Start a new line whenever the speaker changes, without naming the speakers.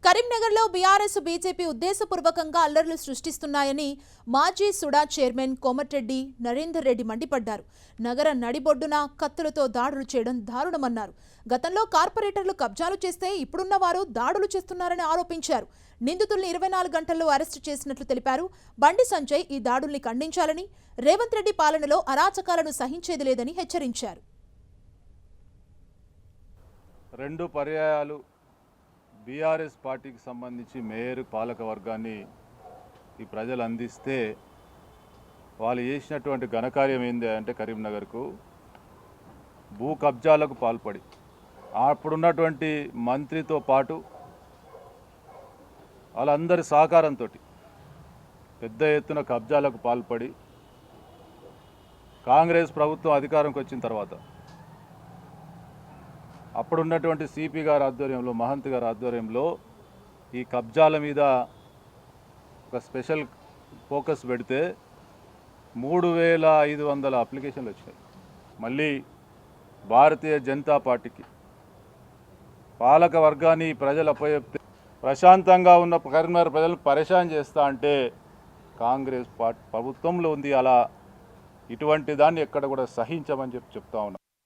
కరీంనగర్లో BRS BJP ఉద్దేశపూర్వకంగా అల్లర్లు సృష్టిస్తున్నాయని మాజీ సుడా చైర్మన్ కోమటిరెడ్డి నరేందర్ రెడ్డి మండిపడ్డారు. నగర నడిబొడ్డున కత్తులతో దాడులు చేయడం దారుణమన్నారు. గతంలో కార్పొరేటర్లు కబ్జాలు చేస్తే ఇప్పుడున్న వారు దాడులు చేస్తున్నారని ఆరోపించారు. నిందితుల్ని 24 గంటల్లో అరెస్టు చేసినట్లు తెలిపారు. బండి సంజయ్ ఈ దాడుల్ని ఖండించాలని, రేవంత్ రెడ్డి పాలనలో అరాచకాలను సహించేది లేదని హెచ్చరించారు.
2 పర్యాయాలు బీఆర్ఎస్ పార్టీకి సంబంధించి మేయర్ పాలక వర్గాన్ని ఈ ప్రజలు అందిస్తే వాళ్ళు చేసినటువంటి ఘనకార్యం ఏంది అంటే కరీంనగర్కు భూ కబ్జాలకు పాల్పడి అప్పుడున్నటువంటి మంత్రితో పాటు వాళ్ళందరి సహకారంతో పెద్ద ఎత్తున కబ్జాలకు పాల్పడి కాంగ్రెస్ ప్రభుత్వం అధికారంకి వచ్చిన తర్వాత అప్పుడున్నటువంటి సిపి గారి ఆధ్వర్యంలో, మహంత్ గారి ఆధ్వర్యంలో ఈ కబ్జాల మీద ఒక స్పెషల్ ఫోకస్ పెడితే 3500 అప్లికేషన్లు వచ్చినాయి. మళ్ళీ భారతీయ జనతా పార్టీకి పాలక వర్గాన్ని ప్రజలు అప్పచెప్తే ప్రశాంతంగా ఉన్న కరీంనగర్ ప్రజలను పరేషాన్ చేస్తా అంటే కాంగ్రెస్ ప్రభుత్వంలో ఉంది. అలా ఇటువంటి దాన్ని ఎక్కడ కూడా సహించమని చెప్తా ఉన్నాం.